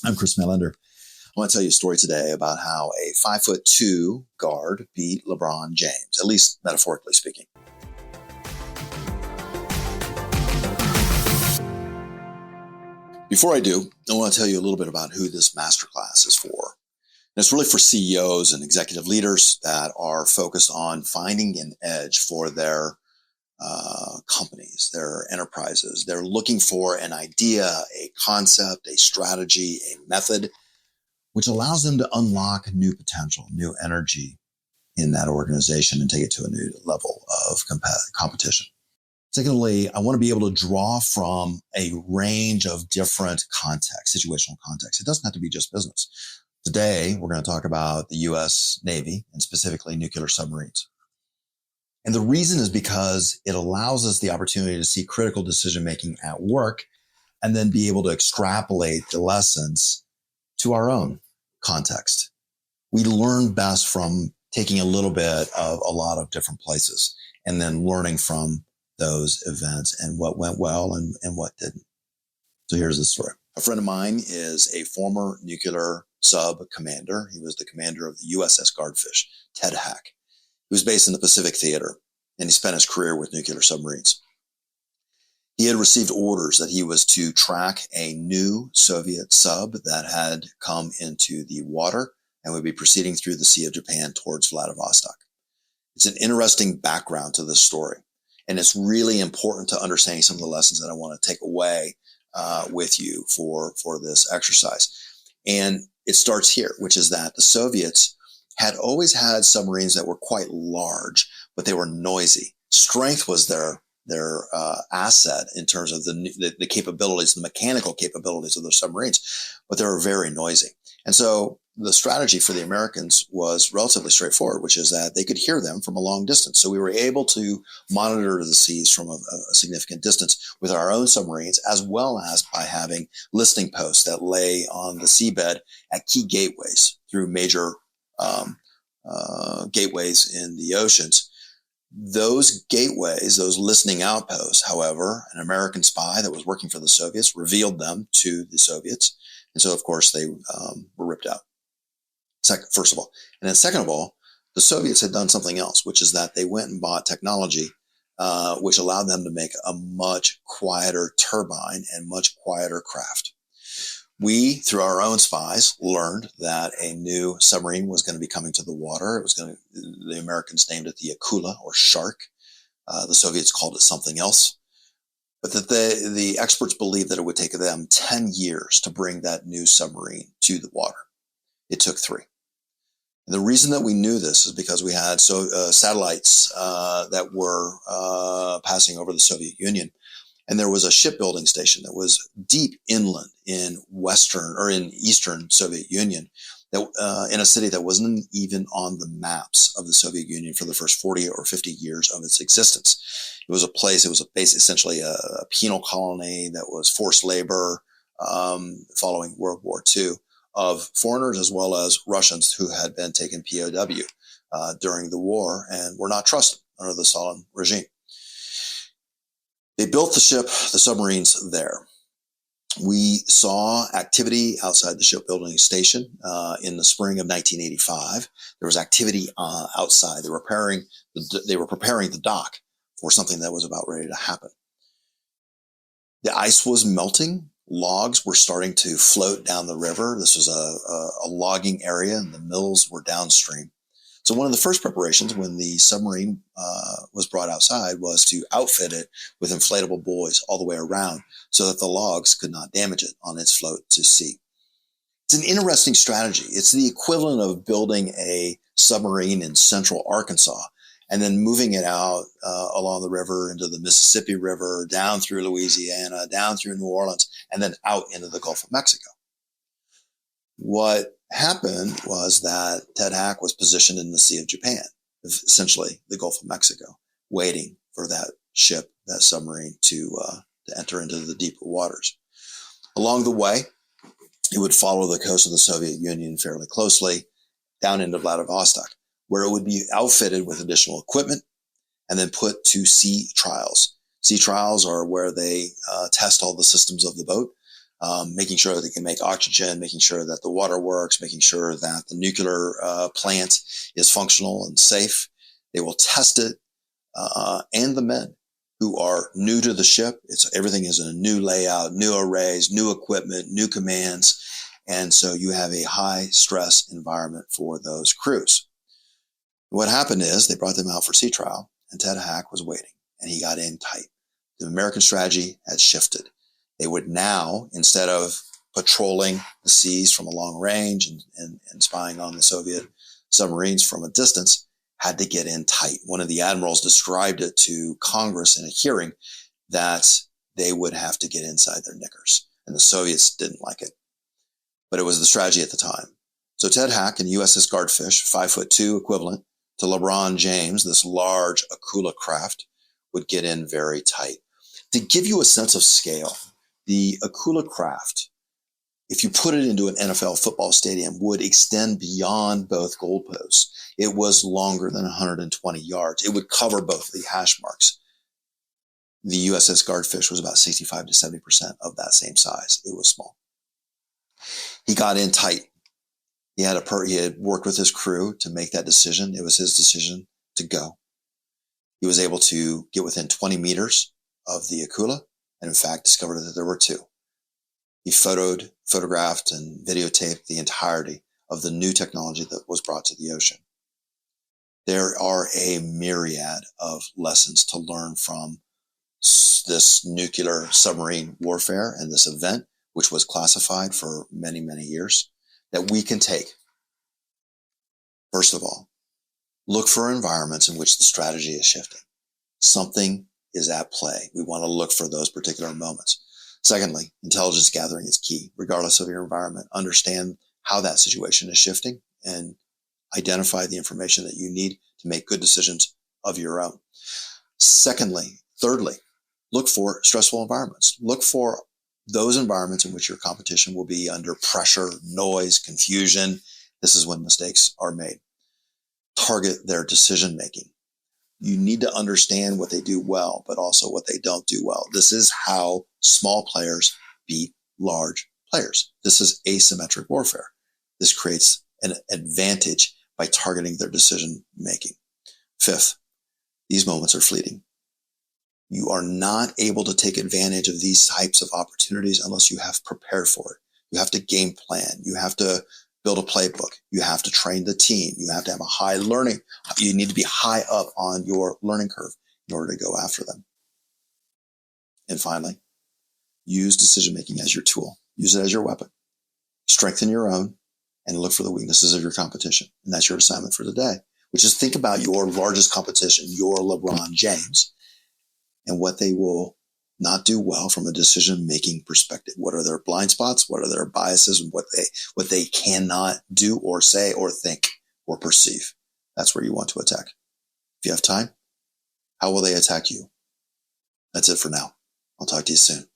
I'm Chris Melander. I want to tell you a story today about how a 5'2" guard beat LeBron James, at least metaphorically speaking. Before I do, I want to tell you a little bit about who this masterclass is for. And it's really for CEOs and executive leaders that are focused on finding an edge for their companies, their enterprises. They're looking for an idea, a concept, a strategy, a method, which allows them to unlock new potential, new energy in that organization and take it to a new level of competition. Secondly, I want to be able to draw from a range of different contexts, situational contexts. It doesn't have to be just business. Today, we're going to talk about the U.S. Navy and specifically nuclear submarines. And the reason is because it allows us the opportunity to see critical decision-making at work and then be able to extrapolate the lessons to our own context. We learn best from taking a little bit of a lot of different places and then learning from those events and what went well and what didn't. So here's the story. A friend of mine is a former nuclear sub commander. He was the commander of the U.S.S. Guardfish, Ted Hack. He was based in the Pacific Theater, and he spent his career with nuclear submarines. He had received orders that he was to track a new Soviet sub that had come into the water and would be proceeding through the Sea of Japan towards Vladivostok. It's an interesting background to this story, and it's really important to understanding some of the lessons that I want to take away with you for this exercise. And it starts here, which is that the Soviets had always had submarines that were quite large, but they were noisy. Strength was their asset in terms of the capabilities, the mechanical capabilities of the submarines, but they were very noisy. And so the strategy for the Americans was relatively straightforward, which is that they could hear them from a long distance. So we were able to monitor the seas from a significant distance with our own submarines, as well as by having listening posts that lay on the seabed at key gateways through major gateways in the oceans. Those gateways, those listening outposts, however, an American spy that was working for the Soviets revealed them to the Soviets. And so, of course, they were ripped out, first of all. And then second of all, the Soviets had done something else, which is that they went and bought technology which allowed them to make a much quieter turbine and much quieter craft. We, through our own spies, learned that a new submarine was going to be coming to the water. The Americans named it the Akula, or shark. The Soviets called it something else. But that the experts believed that it would take them 10 years to bring that new submarine to the water. It took 3. And the reason that we knew this is because we had satellites that were passing over the Soviet Union. And there was a shipbuilding station that was deep inland in eastern Soviet Union, that in a city that wasn't even on the maps of the Soviet Union for the first 40 or 50 years of its existence. It was a place, it was essentially a penal colony that was forced labor following World War II of foreigners as well as Russians who had been taken POW during the war and were not trusted under the Stalin regime. They built the submarines there. We saw activity outside the shipbuilding station in the spring of 1985. There was activity outside. They were preparing the dock for something that was about ready to happen. The ice was melting. Logs were starting to float down the river. This was a logging area, and the mills were downstream. So one of the first preparations when the submarine was brought outside was to outfit it with inflatable buoys all the way around so that the logs could not damage it on its float to sea. It's an interesting strategy. It's the equivalent of building a submarine in central Arkansas and then moving it out along the river into the Mississippi River, down through Louisiana, down through New Orleans, and then out into the Gulf of Mexico. What happened was that Ted Hack was positioned in the Sea of Japan, essentially the Gulf of Mexico, waiting for that ship, that submarine, to enter into the deeper waters. Along the way, it would follow the coast of the Soviet Union fairly closely down into Vladivostok, where it would be outfitted with additional equipment and then put to sea trials. Sea trials are where they test all the systems of the boat. making sure that they can make oxygen, making sure that the water works, making sure that the nuclear plant is functional and safe. They will test it, and the men who are new to the ship. Everything is in a new layout, new arrays, new equipment, new commands. And so you have a high stress environment for those crews. What happened is they brought them out for sea trial, and Ted Hack was waiting, and he got in tight. The American strategy had shifted. They would now, instead of patrolling the seas from a long range and spying on the Soviet submarines from a distance, had to get in tight. One of the admirals described it to Congress in a hearing that they would have to get inside their knickers, and the Soviets didn't like it. But it was the strategy at the time. So Ted Hack and U.S.S. Guardfish, 5'2" equivalent to LeBron James, this large Akula craft, would get in very tight. To give you a sense of scale, the Akula craft, if you put it into an NFL football stadium, would extend beyond both goalposts. It was longer than 120 yards. It would cover both the hash marks. The U.S.S. Guardfish was about 65 to 70% of that same size. It was small. He got in tight. He had worked with his crew to make that decision. It was his decision to go. He was able to get within 20 meters of the Akula, and in fact discovered that there were two. He photographed and videotaped the entirety of the new technology that was brought to the ocean. There are a myriad of lessons to learn from this nuclear submarine warfare and this event, which was classified for many, many years, that we can take. First of all, look for environments in which the strategy is shifting. Something is at play. We want to look for those particular moments. Secondly, intelligence gathering is key. Regardless of your environment, understand how that situation is shifting and identify the information that you need to make good decisions of your own. Thirdly, look for stressful environments. Look for those environments in which your competition will be under pressure, noise, confusion. This is when mistakes are made. Target their decision making. You need to understand what they do well, but also what they don't do well. This is how small players beat large players. This is asymmetric warfare. This creates an advantage by targeting their decision making. Fifth, these moments are fleeting. You are not able to take advantage of these types of opportunities unless you have prepared for it. You have to game plan. You have to build a playbook. You have to train the team. You have to have a high learning. You need to be high up on your learning curve in order to go after them. And finally, use decision-making as your tool. Use it as your weapon. Strengthen your own and look for the weaknesses of your competition. And that's your assignment for today, which is think about your largest competition, your LeBron James, and what they will not do well from a decision-making perspective. What are their blind spots? What are their biases? And what they cannot do or say or think or perceive. That's where you want to attack. If you have time, how will they attack you? That's it for now. I'll talk to you soon.